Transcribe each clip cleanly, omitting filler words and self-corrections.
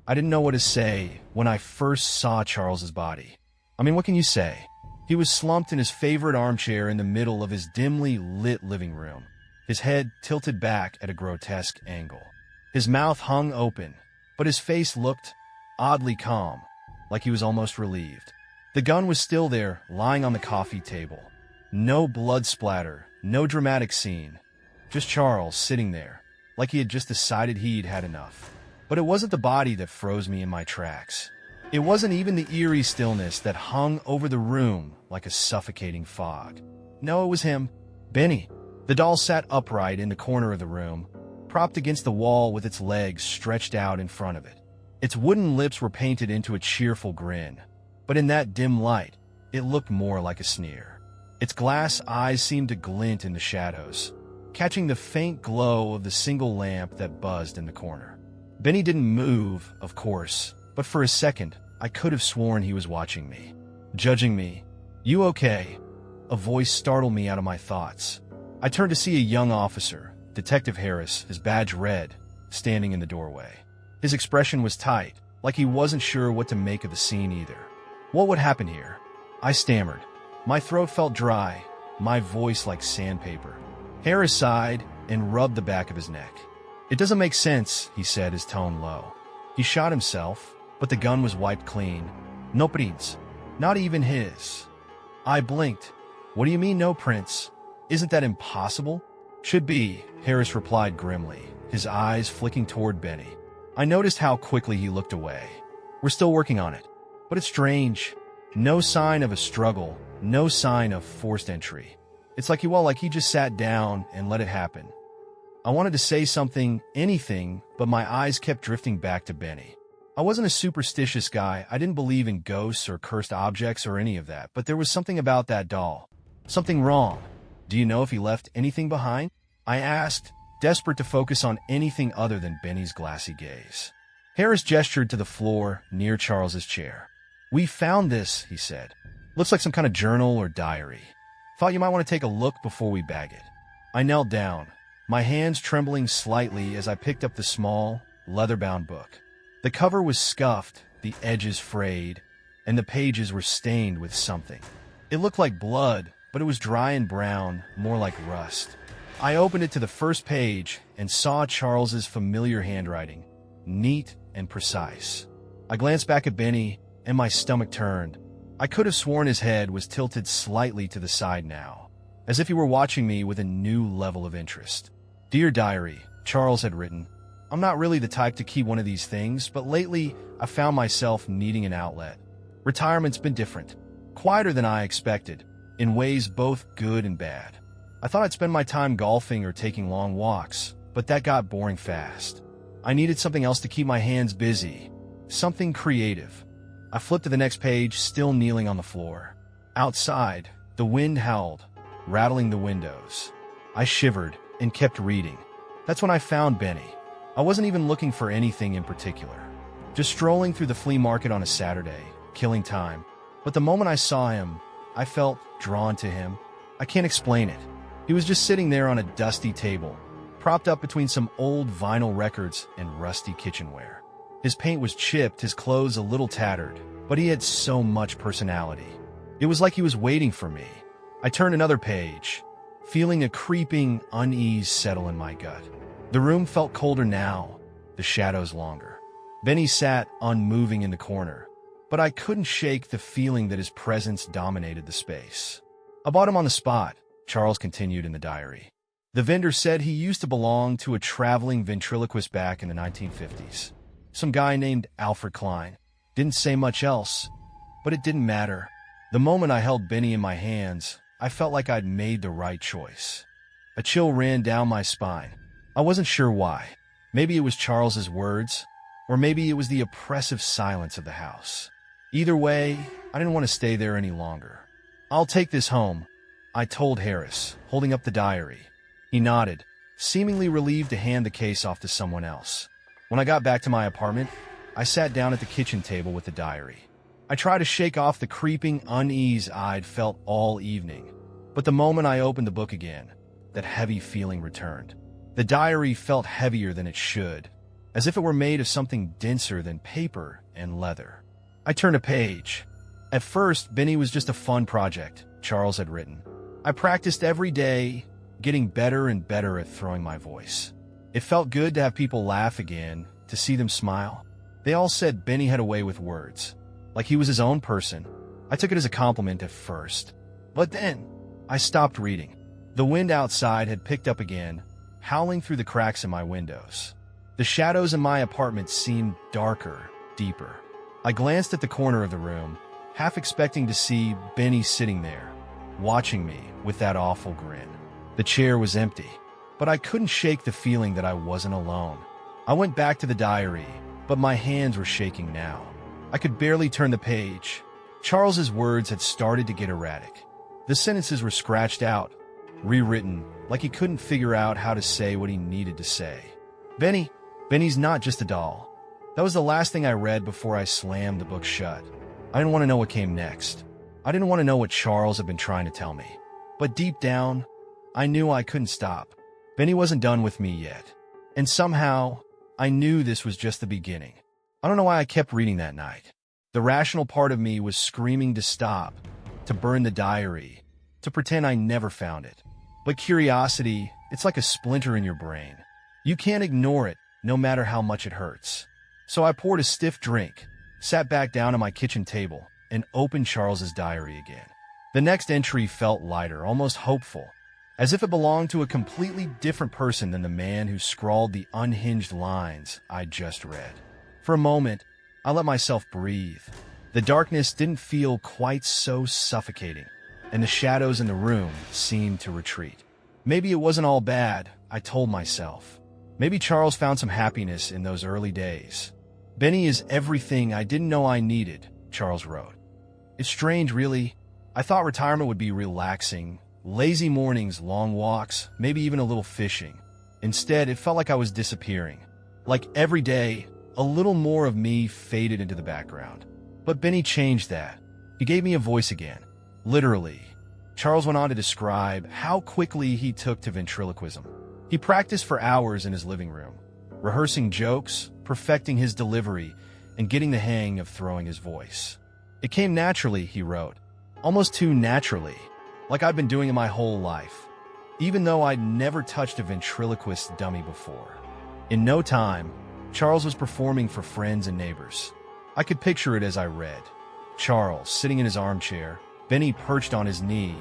I didn't know what to say when I first saw Charles's body. I mean, what can you say? He was slumped in his favorite armchair in the middle of his dimly lit living room, his head tilted back at a grotesque angle. His mouth hung open, but his face looked oddly calm, like he was almost relieved. The gun was still there, lying on the coffee table. No blood splatter, no dramatic scene. Just Charles sitting there, like he had just decided he'd had enough. But it wasn't the body that froze me in my tracks. It wasn't even the eerie stillness that hung over the room like a suffocating fog. No, it was him, Benny. The doll sat upright in the corner of the room, propped against the wall with its legs stretched out in front of it. Its wooden lips were painted into a cheerful grin, but in that dim light, it looked more like a sneer. Its glass eyes seemed to glint in the shadows, catching the faint glow of the single lamp that buzzed in the corner. Benny didn't move, of course, but for a second, I could have sworn he was watching me, judging me. "You okay?" A voice startled me out of my thoughts. I turned to see a young officer, Detective Harris, his badge red, standing in the doorway. His expression was tight, like he wasn't sure what to make of the scene either. "What would happen here?" I stammered. My throat felt dry, my voice like sandpaper. Harris sighed and rubbed the back of his neck. "It doesn't make sense," he said, his tone low. "He shot himself, but the gun was wiped clean. No prints. Not even his." I blinked. "What do you mean, no prints? Isn't that impossible?" "Should be," Harris replied grimly, his eyes flicking toward Benny. I noticed how quickly he looked away. "We're still working on it. But it's strange. No sign of a struggle, no sign of forced entry. It's like he just sat down and let it happen." I wanted to say something, anything, but my eyes kept drifting back to Benny. I wasn't a superstitious guy. I didn't believe in ghosts or cursed objects or any of that, but there was something about that doll. Something wrong. "Do you know if he left anything behind?" I asked, desperate to focus on anything other than Benny's glassy gaze. Harris gestured to the floor near Charles's chair. "We found this," he said. "Looks like some kind of journal or diary. Thought you might want to take a look before we bag it." I knelt down, my hands trembling slightly as I picked up the small, leather-bound book. The cover was scuffed, the edges frayed, and the pages were stained with something. It looked like blood, but it was dry and brown, more like rust. I opened it to the first page and saw Charles's familiar handwriting, neat and precise. I glanced back at Benny, and my stomach turned. I could have sworn his head was tilted slightly to the side now, as if he were watching me with a new level of interest. "Dear Diary," Charles had written, "I'm not really the type to keep one of these things, but lately I found myself needing an outlet. Retirement's been different, quieter than I expected, in ways both good and bad. I thought I'd spend my time golfing or taking long walks, but that got boring fast. I needed something else to keep my hands busy, something creative." I flipped to the next page, still kneeling on the floor. Outside, the wind howled, rattling the windows. I shivered and kept reading. That's when I found Benny. I wasn't even looking for anything in particular. Just strolling through the flea market on a Saturday, killing time. But the moment I saw him, I felt drawn to him. I can't explain it. He was just sitting there on a dusty table, propped up between some old vinyl records and rusty kitchenware. His paint was chipped, his clothes a little tattered, but he had so much personality. It was like he was waiting for me. I turned another page, feeling a creeping unease settle in my gut. The room felt colder now, the shadows longer. Benny sat unmoving in the corner, but I couldn't shake the feeling that his presence dominated the space. "I bought him on the spot," Charles continued in the diary. "The vendor said he used to belong to a traveling ventriloquist back in the 1950s. Some guy named Alfred Klein. Didn't say much else, but it didn't matter. The moment I held Benny in my hands, I felt like I'd made the right choice. A chill ran down my spine. I wasn't sure why. Maybe it was Charles's words, or maybe it was the oppressive silence of the house. Either way, I didn't want to stay there any longer. "I'll take this home," I told Harris, holding up the diary. He nodded, seemingly relieved to hand the case off to someone else. When I got back to my apartment, I sat down at the kitchen table with the diary. I tried to shake off the creeping unease I'd felt all evening, but the moment I opened the book again, that heavy feeling returned. The diary felt heavier than it should, as if it were made of something denser than paper and leather. I turned a page. At first, Benny was just a fun project Charles had written. I practiced every day, getting better and better at throwing my voice. It felt good to have people laugh again, to see them smile. They all said Benny had a way with words, like he was his own person. I took it as a compliment at first. But then, I stopped reading. The wind outside had picked up again, howling through the cracks in my windows. The shadows in my apartment seemed darker, deeper. I glanced at the corner of the room, half expecting to see Benny sitting there, watching me with that awful grin. The chair was empty, but I couldn't shake the feeling that I wasn't alone. I went back to the diary, but my hands were shaking now. I could barely turn the page. Charles's words had started to get erratic. The sentences were scratched out, rewritten, like he couldn't figure out how to say what he needed to say. Benny's not just a doll. That was the last thing I read before I slammed the book shut. I didn't want to know what came next. I didn't want to know what Charles had been trying to tell me. But deep down, I knew I couldn't stop. Benny wasn't done with me yet. And somehow, I knew this was just the beginning. I don't know why I kept reading that night. The rational part of me was screaming to stop, to burn the diary, to pretend I never found it. But curiosity, it's like a splinter in your brain. You can't ignore it, no matter how much it hurts. So I poured a stiff drink, sat back down at my kitchen table, and opened Charles's diary again. The next entry felt lighter, almost hopeful, as if it belonged to a completely different person than the man who scrawled the unhinged lines I'd just read. For a moment, I let myself breathe. The darkness didn't feel quite so suffocating, and the shadows in the room seemed to retreat. Maybe it wasn't all bad, I told myself. Maybe Charles found some happiness in those early days. Benny is everything I didn't know I needed, Charles wrote. It's strange, really. I thought retirement would be relaxing, lazy mornings, long walks, maybe even a little fishing. Instead, it felt like I was disappearing. Like every day, a little more of me faded into the background. But Benny changed that. He gave me a voice again. Literally. Charles went on to describe how quickly he took to ventriloquism. He practiced for hours in his living room, rehearsing jokes, perfecting his delivery, and getting the hang of throwing his voice. It came naturally, he wrote, almost too naturally, like I'd been doing it my whole life, even though I'd never touched a ventriloquist dummy before. In no time, Charles was performing for friends and neighbors. I could picture it as I read. Charles sitting in his armchair, Benny perched on his knee,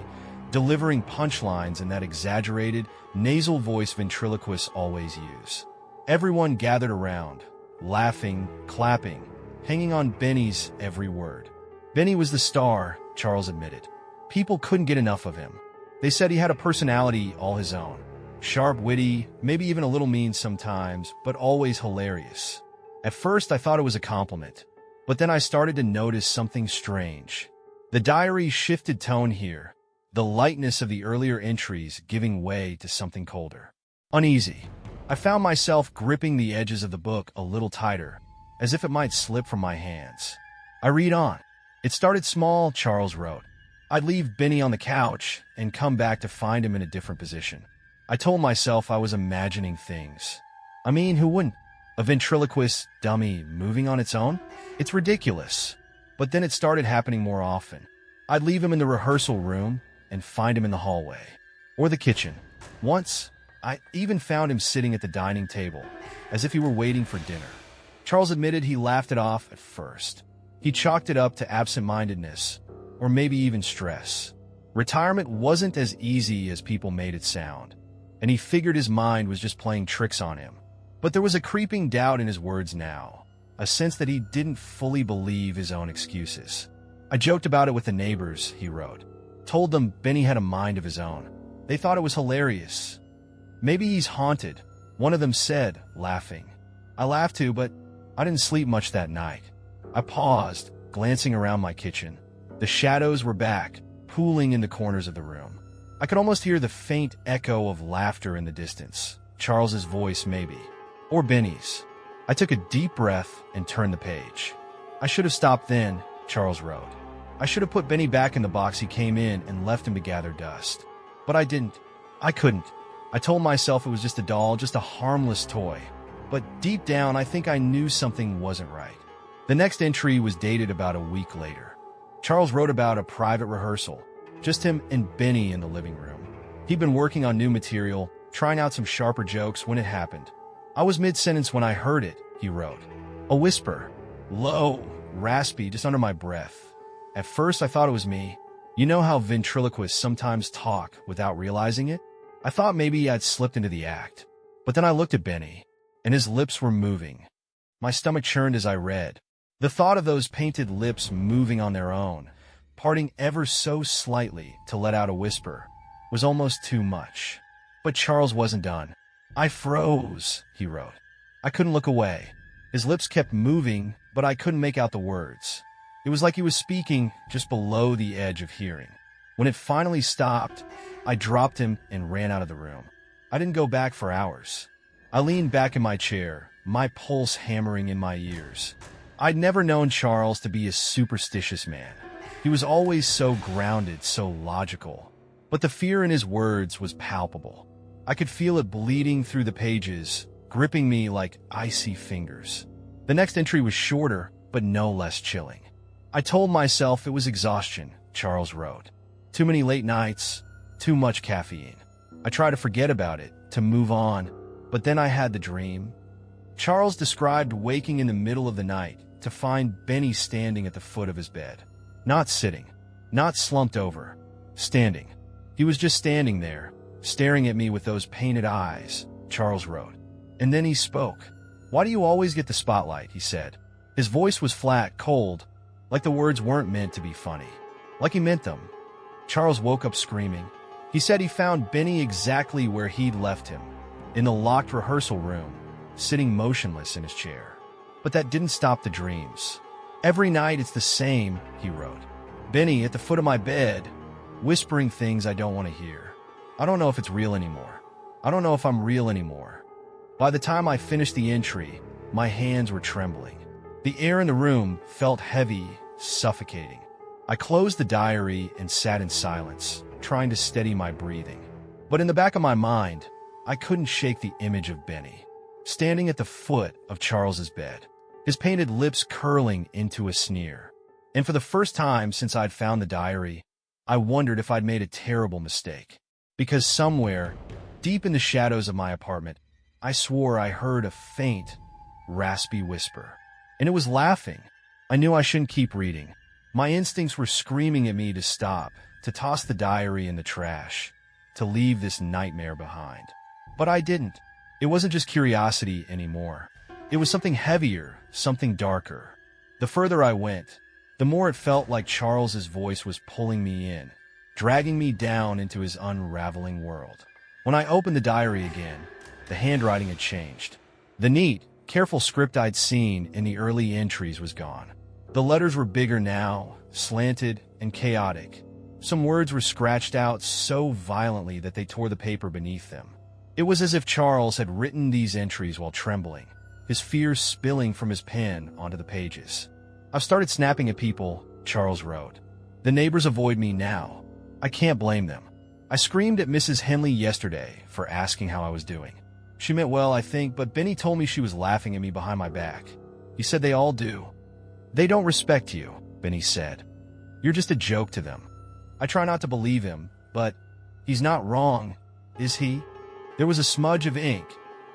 delivering punchlines in that exaggerated, nasal voice ventriloquists always use. Everyone gathered around, laughing, clapping, hanging on Benny's every word. Benny was the star, Charles admitted. People couldn't get enough of him. They said he had a personality all his own. Sharp, witty, maybe even a little mean sometimes, but always hilarious. At first, I thought it was a compliment. But then I started to notice something strange. The diary shifted tone here, the lightness of the earlier entries giving way to something colder. Uneasy. I found myself gripping the edges of the book a little tighter, as if it might slip from my hands. I read on. It started small, Charles wrote. I'd leave Benny on the couch and come back to find him in a different position. I told myself I was imagining things. I mean, who wouldn't? A ventriloquist dummy moving on its own? It's ridiculous. But then it started happening more often. I'd leave him in the rehearsal room and find him in the hallway. Or the kitchen. Once, I even found him sitting at the dining table, as if he were waiting for dinner. Charles admitted he laughed it off at first. He chalked it up to absent-mindedness, or maybe even stress. Retirement wasn't as easy as people made it sound, and he figured his mind was just playing tricks on him. But there was a creeping doubt in his words now, a sense that he didn't fully believe his own excuses. I joked about it with the neighbors, he wrote. Told them Benny had a mind of his own. They thought it was hilarious. Maybe he's haunted, one of them said, laughing. I laughed too, but I didn't sleep much that night. I paused, glancing around my kitchen. The shadows were back, pooling in the corners of the room. I could almost hear the faint echo of laughter in the distance. Charles's voice, maybe. Or Benny's. I took a deep breath and turned the page. I should have stopped then, Charles wrote. I should have put Benny back in the box he came in and left him to gather dust. But I didn't. I couldn't. I told myself it was just a doll, just a harmless toy. but deep down I think I knew something wasn't right. The next entry was dated about a week later. Charles wrote about a private rehearsal, just him and Benny in the living room. He'd been working on new material, trying out some sharper jokes when it happened. I was mid-sentence when I heard it, he wrote. A whisper, low, raspy, just under my breath. At first I thought it was me. You know how ventriloquists sometimes talk without realizing it? I thought maybe I'd slipped into the act. But then I looked at Benny, and his lips were moving. My stomach churned as I read. The thought of those painted lips moving on their own, parting ever so slightly to let out a whisper, was almost too much. But Charles wasn't done. I froze, he wrote. I couldn't look away. His lips kept moving, but I couldn't make out the words. It was like he was speaking just below the edge of hearing. When it finally stopped, I dropped him and ran out of the room. I didn't go back for hours. I leaned back in my chair, my pulse hammering in my ears. I'd never known Charles to be a superstitious man. He was always so grounded, so logical. But the fear in his words was palpable. I could feel it bleeding through the pages, gripping me like icy fingers. The next entry was shorter, but no less chilling. I told myself it was exhaustion, Charles wrote. Too many late nights, too much caffeine. I tried to forget about it, to move on, but then I had the dream. Charles described waking in the middle of the night to find Benny standing at the foot of his bed. Not sitting, not slumped over, standing. He was just standing there, staring at me with those painted eyes, Charles wrote. And then he spoke. Why do you always get the spotlight, he said. His voice was flat, cold, like the words weren't meant to be funny. Like he meant them. Charles woke up screaming. He said he found Benny exactly where he'd left him, in the locked rehearsal room, sitting motionless in his chair. But that didn't stop the dreams. Every night it's the same, he wrote. Benny at the foot of my bed, whispering things I don't want to hear. I don't know if it's real anymore. I don't know if I'm real anymore. By the time I finished the entry, my hands were trembling. The air in the room felt heavy, suffocating. I closed the diary and sat in silence, trying to steady my breathing. But in the back of my mind, I couldn't shake the image of Benny, standing at the foot of Charles's bed, his painted lips curling into a sneer. And for the first time since I'd found the diary, I wondered if I'd made a terrible mistake. Because somewhere, deep in the shadows of my apartment, I swore I heard a faint, raspy whisper. And it was laughing. I knew I shouldn't keep reading. My instincts were screaming at me to stop, to toss the diary in the trash, to leave this nightmare behind. But I didn't. It wasn't just curiosity anymore. It was something heavier, something darker. The further I went, the more it felt like Charles's voice was pulling me in, dragging me down into his unraveling world. When I opened the diary again, the handwriting had changed. The neat, careful script I'd seen in the early entries was gone. The letters were bigger now, slanted and chaotic. Some words were scratched out so violently that they tore the paper beneath them. It was as if Charles had written these entries while trembling, his fears spilling from his pen onto the pages. I've started snapping at people, Charles wrote. The neighbors avoid me now. I can't blame them. I screamed at Mrs. Henley yesterday for asking how I was doing. She meant well, I think, but Benny told me she was laughing at me behind my back. He said they all do. They don't respect you, Benny said. You're just a joke to them. I try not to believe him, but he's not wrong, is he? There was a smudge of ink,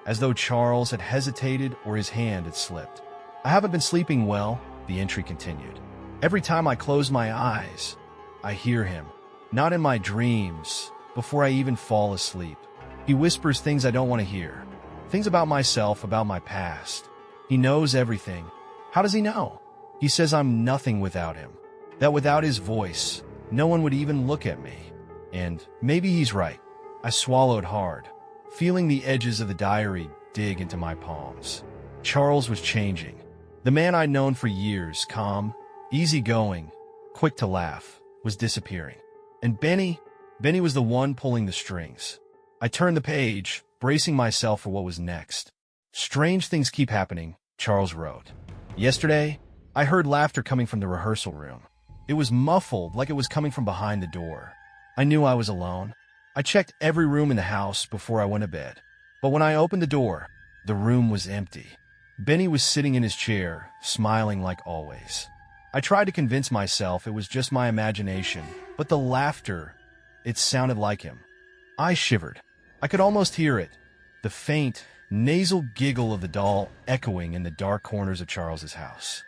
as though Charles had hesitated or his hand had slipped. I haven't been sleeping well, the entry continued. Every time I close my eyes, I hear him, not in my dreams, before I even fall asleep. He whispers things I don't want to hear, things about myself, about my past. He knows everything. How does he know? He says I'm nothing without him, that without his voice, no one would even look at me. And maybe he's right. I swallowed hard, feeling the edges of the diary dig into my palms. Charles was changing. The man I'd known for years, calm, easygoing, quick to laugh, was disappearing. And Benny was the one pulling the strings. I turned the page, bracing myself for what was next. Strange things keep happening, Charles wrote. Yesterday, I heard laughter coming from the rehearsal room. It was muffled, like it was coming from behind the door. I knew I was alone. I checked every room in the house before I went to bed. But when I opened the door, The room was empty. Benny was sitting in his chair, smiling like always. I tried to convince myself it was just my imagination, but the laughter, it sounded like him. I shivered. I could almost hear it, the faint, nasal giggle of the doll echoing in the dark corners of Charles's house.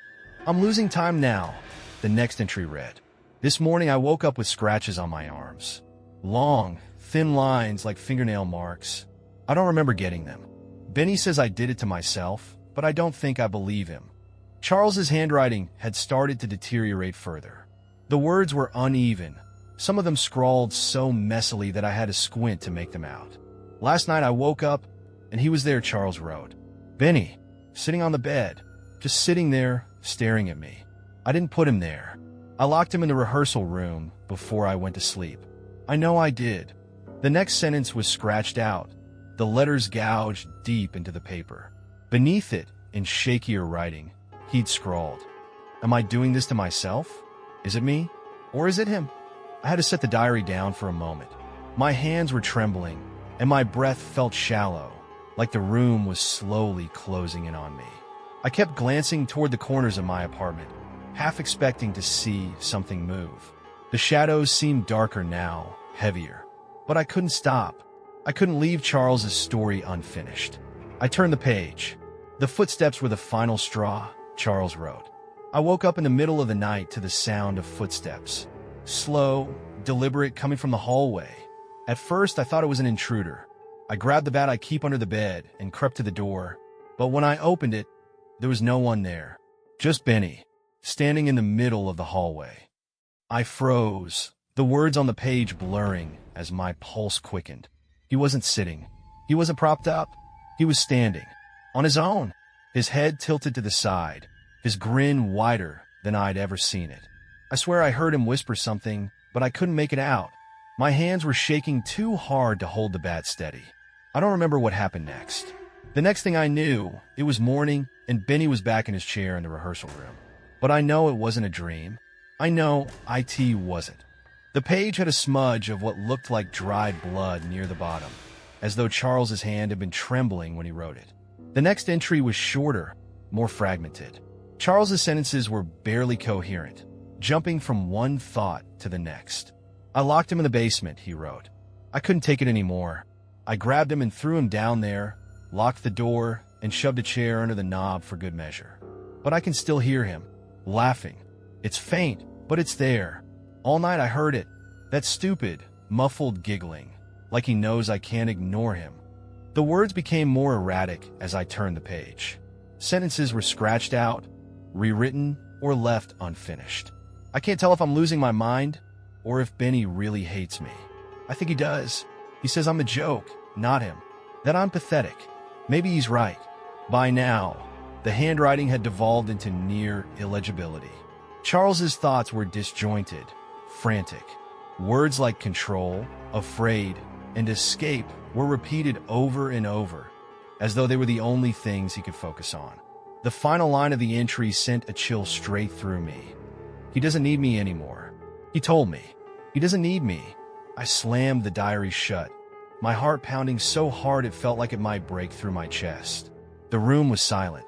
I'm losing time now, the next entry read. This morning I woke up with scratches on my arms. Long, thin lines like fingernail marks. I don't remember getting them. Benny says I did it to myself, but I don't think I believe him. Charles's handwriting had started to deteriorate further. The words were uneven, some of them scrawled so messily that I had to squint to make them out. Last night I woke up, and he was there, Charles wrote. Benny, sitting on the bed, just sitting there, staring at me. I didn't put him there. I locked him in the rehearsal room before I went to sleep. I know I did. The next sentence was scratched out, the letters gouged deep into the paper. Beneath it, in shakier writing, he'd scrawled, Am I doing this to myself? Is it me? Or is it him? I had to set the diary down for a moment. My hands were trembling, and my breath felt shallow, like the room was slowly closing in on me. I kept glancing toward the corners of my apartment, half expecting to see something move. The shadows seemed darker now, heavier. But I couldn't stop. I couldn't leave Charles's story unfinished. I turned the page. The footsteps were the final straw, Charles wrote. I woke up in the middle of the night to the sound of footsteps. Slow, deliberate, coming from the hallway. At first, I thought it was an intruder. I grabbed the bat I keep under the bed and crept to the door. But when I opened it, there was no one there. Just Benny, standing in the middle of the hallway. I froze, the words on the page blurring as my pulse quickened. He wasn't sitting. He wasn't propped up. He was standing, on his own, his head tilted to the side, his grin wider than I'd ever seen it. I swear I heard him whisper something, but I couldn't make it out. My hands were shaking too hard to hold the bat steady. I don't remember what happened next. The next thing I knew, it was morning, and Benny was back in his chair in the rehearsal room. But I know it wasn't a dream. I know it wasn't. The page had a smudge of what looked like dried blood near the bottom, as though Charles's hand had been trembling when he wrote it. The next entry was shorter, more fragmented. Charles's sentences were barely coherent, jumping from one thought to the next. I locked him in the basement, he wrote. I couldn't take it anymore. I grabbed him and threw him down there, locked the door, and shoved a chair under the knob for good measure. But I can still hear him, laughing. It's faint, but it's there. All night I heard it, that stupid, muffled giggling, like he knows I can't ignore him. The words became more erratic as I turned the page. Sentences were scratched out, rewritten, or left unfinished. I can't tell if I'm losing my mind or if Benny really hates me. I think he does. He says I'm a joke, not him. That I'm pathetic. Maybe he's right. By now, the handwriting had devolved into near illegibility. Charles's thoughts were disjointed, frantic. Words like control, afraid, and escape were repeated over and over, as though they were the only things he could focus on. The final line of the entry sent a chill straight through me. He doesn't need me anymore. He told me. He doesn't need me. I slammed the diary shut, my heart pounding so hard it felt like it might break through my chest. The room was silent,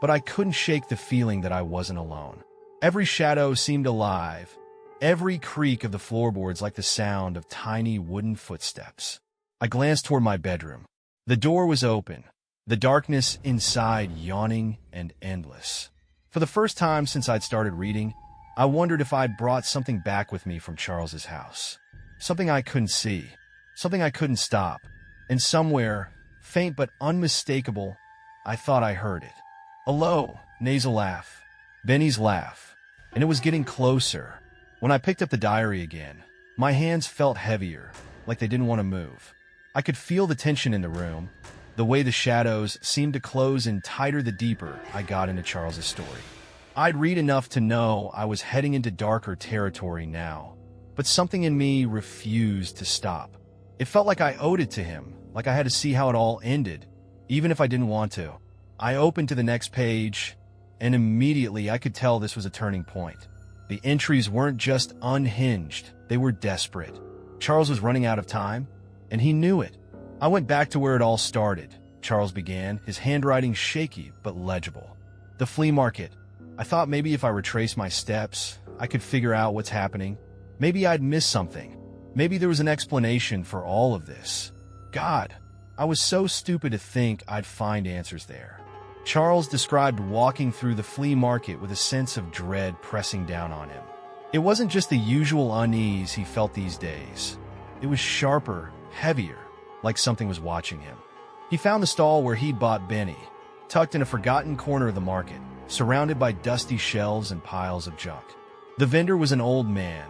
but I couldn't shake the feeling that I wasn't alone. Every shadow seemed alive, every creak of the floorboards like the sound of tiny wooden footsteps. I glanced toward my bedroom. The door was open, the darkness inside yawning and endless. For the first time since I'd started reading, I wondered if I'd brought something back with me from Charles's house. Something I couldn't see, something I couldn't stop. And somewhere, faint but unmistakable, I thought I heard it. A low, nasal laugh. Benny's laugh. And it was getting closer. When I picked up the diary again, my hands felt heavier, like they didn't want to move. I could feel the tension in the room, the way the shadows seemed to close in tighter the deeper I got into Charles's story. I'd read enough to know I was heading into darker territory now, but something in me refused to stop. It felt like I owed it to him, like I had to see how it all ended, even if I didn't want to. I opened to the next page, and immediately I could tell this was a turning point. The entries weren't just unhinged, they were desperate. Charles was running out of time, and he knew it. I went back to where it all started, Charles began, his handwriting shaky but legible. The flea market. I thought maybe if I retraced my steps, I could figure out what's happening. Maybe I'd missed something. Maybe there was an explanation for all of this. God, I was so stupid to think I'd find answers there. Charles described walking through the flea market with a sense of dread pressing down on him. It wasn't just the usual unease he felt these days. It was sharper, heavier, like something was watching him. He found the stall where he'd bought Benny, tucked in a forgotten corner of the market, surrounded by dusty shelves and piles of junk. The vendor was an old man,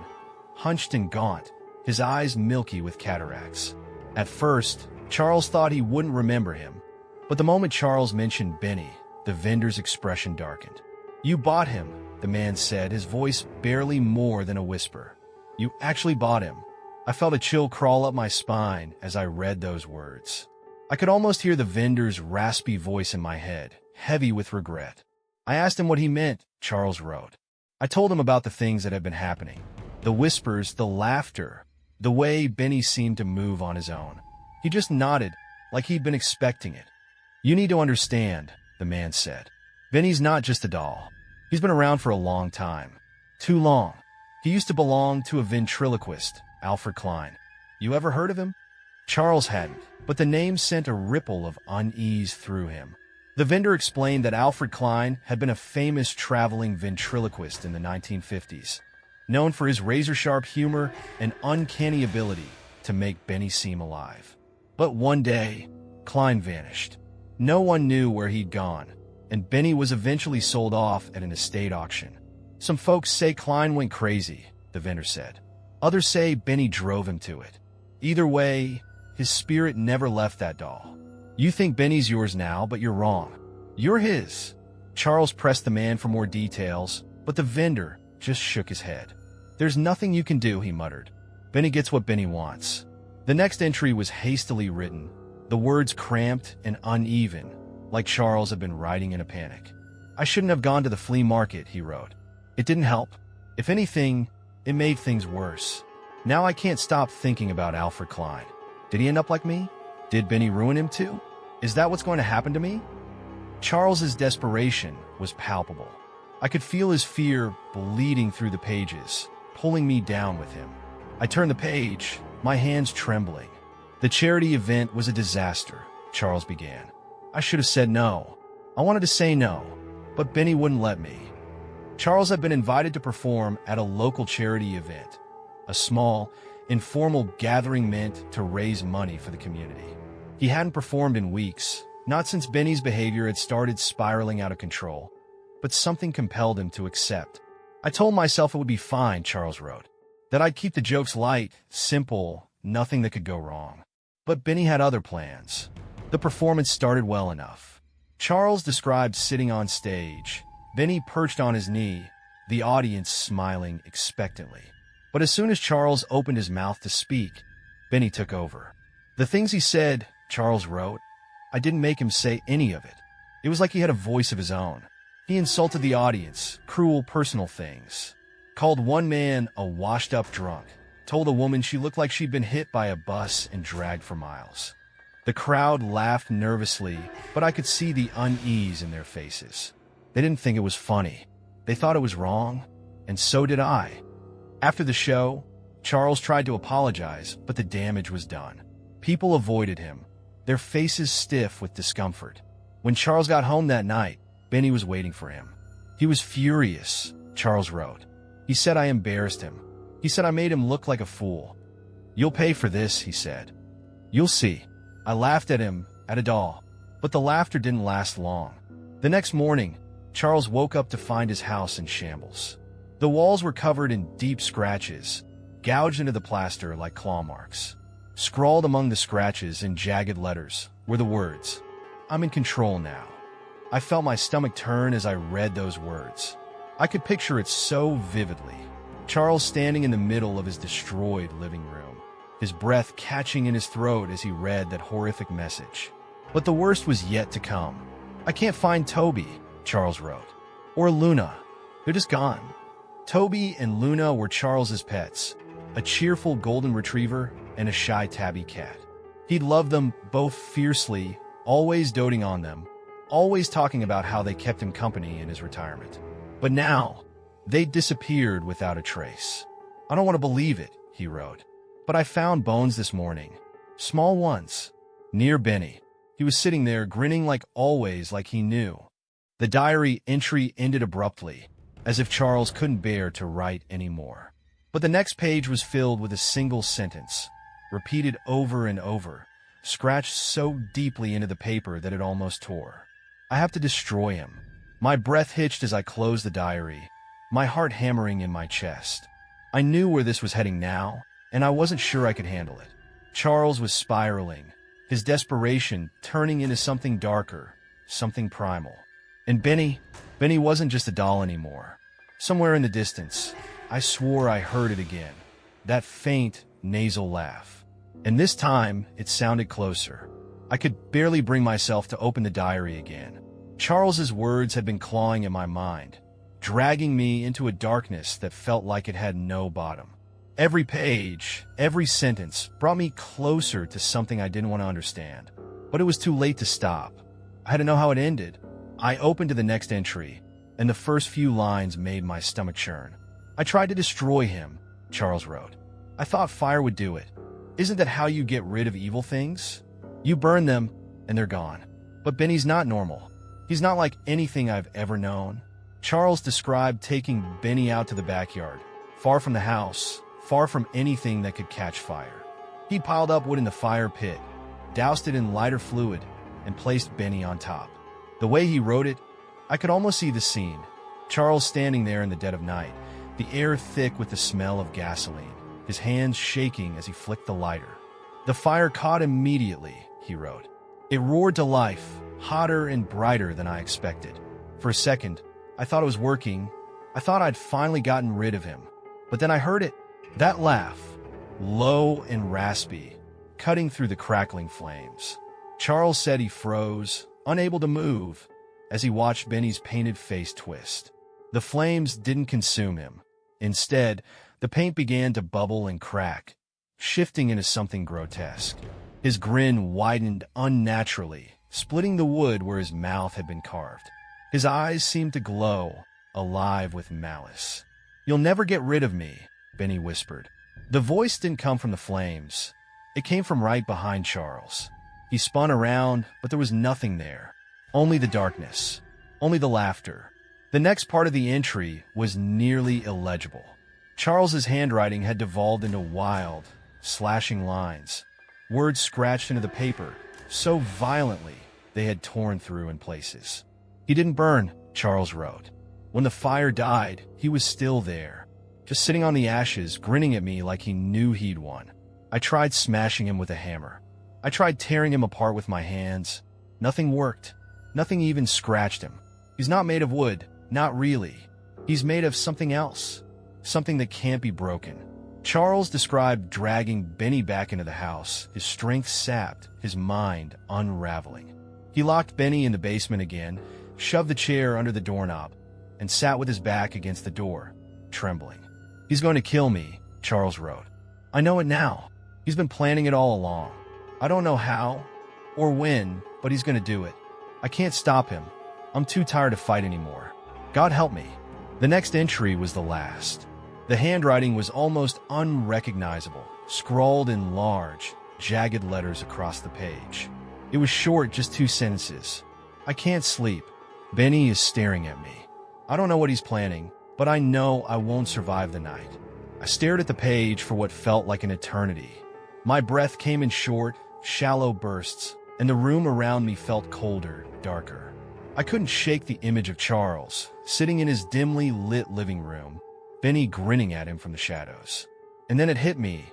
hunched and gaunt, his eyes milky with cataracts. At first, Charles thought he wouldn't remember him, but the moment Charles mentioned Benny, the vendor's expression darkened. "You bought him," the man said, his voice barely more than a whisper. "You actually bought him." I felt a chill crawl up my spine as I read those words. I could almost hear the vendor's raspy voice in my head, heavy with regret. I asked him what he meant, Charles wrote. I told him about the things that had been happening. The whispers, the laughter, the way Benny seemed to move on his own. He just nodded, like he'd been expecting it. "You need to understand," the man said. "Benny's not just a doll. He's been around for a long time. Too long. He used to belong to a ventriloquist, Alfred Klein. You ever heard of him?" Charles hadn't, but the name sent a ripple of unease through him. The vendor explained that Alfred Klein had been a famous traveling ventriloquist in the 1950s, known for his razor-sharp humor and uncanny ability to make Benny seem alive. But one day, Klein vanished. No one knew where he'd gone, and Benny was eventually sold off at an estate auction. "Some folks say Klein went crazy," the vendor said. "Others say Benny drove him to it. Either way, his spirit never left that doll. You think Benny's yours now, but you're wrong. You're his." Charles pressed the man for more details, but the vendor just shook his head. "There's nothing you can do," he muttered. "Benny gets what Benny wants." The next entry was hastily written, the words cramped and uneven, like Charles had been writing in a panic. "I shouldn't have gone to the flea market," he wrote. "It didn't help. If anything, it made things worse. Now I can't stop thinking about Alfred Klein. Did he end up like me? Did Benny ruin him too? Is that what's going to happen to me?" Charles's desperation was palpable. I could feel his fear bleeding through the pages, pulling me down with him. I turned the page, my hands trembling. "The charity event was a disaster," Charles began. "I should have said no. I wanted to say no, but Benny wouldn't let me." Charles had been invited to perform at a local charity event, a small, informal gathering meant to raise money for the community. He hadn't performed in weeks, not since Benny's behavior had started spiraling out of control, but something compelled him to accept. "I told myself it would be fine," Charles wrote, "that I'd keep the jokes light, simple, nothing that could go wrong. But Benny had other plans." The performance started well enough. Charles described sitting on stage, Benny perched on his knee, the audience smiling expectantly. But as soon as Charles opened his mouth to speak, Benny took over. "The things he said," Charles wrote, "I didn't make him say any of it. It was like he had a voice of his own. He insulted the audience, cruel personal things. Called one man a washed-up drunk. Told a woman she looked like she'd been hit by a bus and dragged for miles. The crowd laughed nervously, but I could see the unease in their faces. They didn't think it was funny. They thought it was wrong, and so did I." After the show, Charles tried to apologize, but the damage was done. People avoided him, their faces stiff with discomfort. When Charles got home that night, Benny was waiting for him. He was furious, Charles wrote. He said I embarrassed him. He said I made him look like a fool. "You'll pay for this," he said. "You'll see." I laughed at him, at a doll, but the laughter didn't last long. The next morning, Charles woke up to find his house in shambles. The walls were covered in deep scratches, gouged into the plaster like claw marks. Scrawled among the scratches in jagged letters were the words, "I'm in control now." I felt my stomach turn as I read those words. I could picture it so vividly. Charles standing in the middle of his destroyed living room, his breath catching in his throat as he read that horrific message. But the worst was yet to come. "I can't find Toby," Charles wrote. "Or Luna. They're just gone." Toby and Luna were Charles's pets, a cheerful golden retriever and a shy tabby cat. He'd loved them both fiercely, always doting on them, always talking about how they kept him company in his retirement. But now, they disappeared without a trace. "I don't want to believe it," he wrote. "But I found bones this morning. Small ones. Near Benny." He was sitting there, grinning like always, like he knew. The diary entry ended abruptly, as if Charles couldn't bear to write anymore. But the next page was filled with a single sentence, repeated over and over, scratched so deeply into the paper that it almost tore. "I have to destroy him." My breath hitched as I closed the diary, my heart hammering in my chest. I knew where this was heading now, and I wasn't sure I could handle it. Charles was spiraling, his desperation turning into something darker, something primal. And Benny wasn't just a doll anymore. Somewhere in the distance, I swore I heard it again, that faint, nasal laugh. And this time, it sounded closer. I could barely bring myself to open the diary again. Charles's words had been clawing at my mind, dragging me into a darkness that felt like it had no bottom. Every page, every sentence brought me closer to something I didn't want to understand. But it was too late to stop. I had to know how it ended. I opened to the next entry, and the first few lines made my stomach churn. "I tried to destroy him," Charles wrote. "I thought fire would do it. Isn't that how you get rid of evil things? You burn them, and they're gone. But Benny's not normal. He's not like anything I've ever known." Charles described taking Benny out to the backyard, far from the house, far from anything that could catch fire. He piled up wood in the fire pit, doused it in lighter fluid, and placed Benny on top. The way he wrote it, I could almost see the scene. Charles standing there in the dead of night, the air thick with the smell of gasoline, his hands shaking as he flicked the lighter. "The fire caught immediately," he wrote. "It roared to life, hotter and brighter than I expected. For a second, I thought it was working. I thought I'd finally gotten rid of him. But then I heard it. That laugh, low and raspy, cutting through the crackling flames." Charles said he froze, unable to move, as he watched Benny's painted face twist. The flames didn't consume him. Instead, the paint began to bubble and crack, shifting into something grotesque. His grin widened unnaturally, splitting the wood where his mouth had been carved. His eyes seemed to glow, alive with malice. "You'll never get rid of me," Benny whispered. The voice didn't come from the flames. It came from right behind Charles. He spun around, but there was nothing there. Only the darkness. Only the laughter. The next part of the entry was nearly illegible. Charles's handwriting had devolved into wild, slashing lines. Words scratched into the paper, so violently they had torn through in places. "He didn't burn," Charles wrote. "When the fire died, he was still there, just sitting on the ashes, grinning at me like he knew he'd won. I tried smashing him with a hammer. I tried tearing him apart with my hands. Nothing worked. Nothing even scratched him. He's not made of wood, not really. He's made of something else, something that can't be broken." Charles described dragging Benny back into the house, his strength sapped, his mind unraveling. He locked Benny in the basement again, shoved the chair under the doorknob, and sat with his back against the door, trembling. "He's going to kill me," Charles wrote. "I know it now. He's been planning it all along. I don't know how or when, but he's going to do it. I can't stop him. I'm too tired to fight anymore. God help me." The next entry was the last. The handwriting was almost unrecognizable, scrawled in large, jagged letters across the page. It was short, just 2 sentences. "I can't sleep. Benny is staring at me. I don't know what he's planning, but I know I won't survive the night." I stared at the page for what felt like an eternity. My breath came in short, shallow bursts, and the room around me felt colder, darker. I couldn't shake the image of Charles, sitting in his dimly lit living room, Benny grinning at him from the shadows. And then it hit me.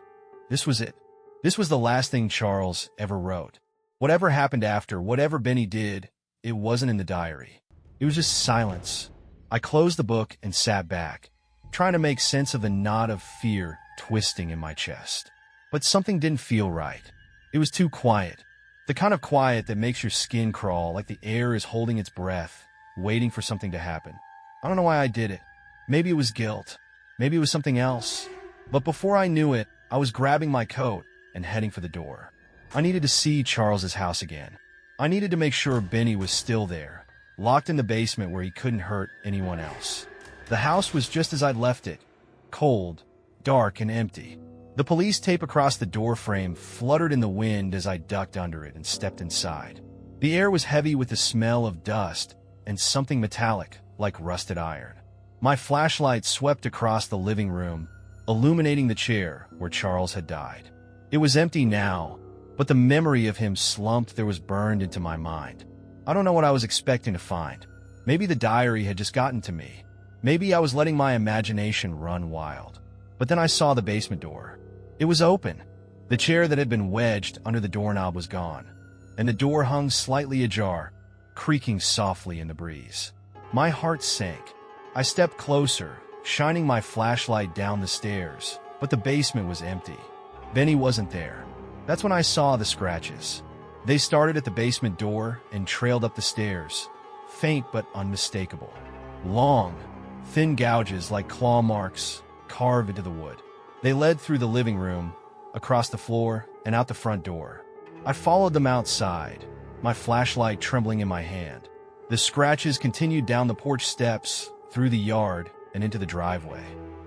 This was it. This was the last thing Charles ever wrote. Whatever happened after, whatever Benny did, it wasn't in the diary. It was just silence. I closed the book and sat back, trying to make sense of the knot of fear twisting in my chest. But something didn't feel right. It was too quiet. The kind of quiet that makes your skin crawl, like the air is holding its breath, waiting for something to happen. I don't know why I did it. Maybe it was guilt. Maybe it was something else. But before I knew it, I was grabbing my coat and heading for the door. I needed to see Charles's house again. I needed to make sure Benny was still there, locked in the basement where he couldn't hurt anyone else. The house was just as I'd left it, cold, dark, and empty. The police tape across the door frame fluttered in the wind as I ducked under it and stepped inside. The air was heavy with the smell of dust and something metallic, like rusted iron. My flashlight swept across the living room, illuminating the chair where Charles had died. It was empty now, but the memory of him slumped there was burned into my mind. I don't know what I was expecting to find. Maybe the diary had just gotten to me. Maybe I was letting my imagination run wild. But then I saw the basement door. It was open. The chair that had been wedged under the doorknob was gone, and the door hung slightly ajar, creaking softly in the breeze. My heart sank. I stepped closer, shining my flashlight down the stairs, but the basement was empty. Benny wasn't there. That's when I saw the scratches. They started at the basement door and trailed up the stairs, faint but unmistakable. Long, thin gouges like claw marks carved into the wood. They led through the living room, across the floor, and out the front door. I followed them outside, my flashlight trembling in my hand. The scratches continued down the porch steps, through the yard, and into the driveway.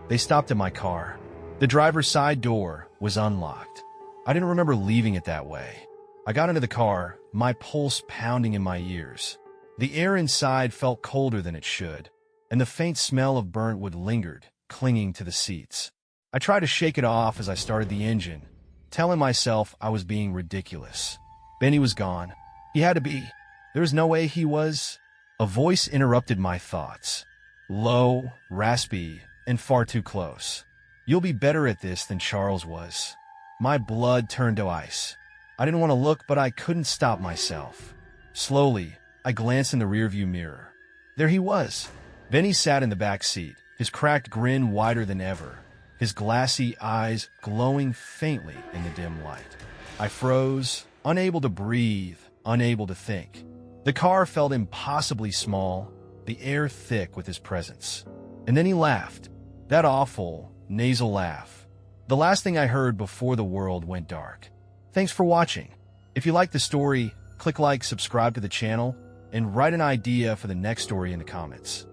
They stopped at my car. The driver's side door was unlocked. I didn't remember leaving it that way. I got into the car, my pulse pounding in my ears. The air inside felt colder than it should, and the faint smell of burnt wood lingered, clinging to the seats. I tried to shake it off as I started the engine, telling myself I was being ridiculous. Benny was gone. He had to be. There was no way he was. A voice interrupted my thoughts. Low, raspy, and far too close. You'll be better at this than Charles was. My blood turned to ice. I didn't want to look, but I couldn't stop myself. Slowly, I glanced in the rearview mirror. There he was. Benny sat in the back seat, his cracked grin wider than ever, his glassy eyes glowing faintly in the dim light. I froze, unable to breathe, unable to think. The car felt impossibly small, the air thick with his presence. And then he laughed. That awful, nasal laugh. The last thing I heard before the world went dark. Thanks for watching. If you like the story, click like, subscribe to the channel, and write an idea for the next story in the comments.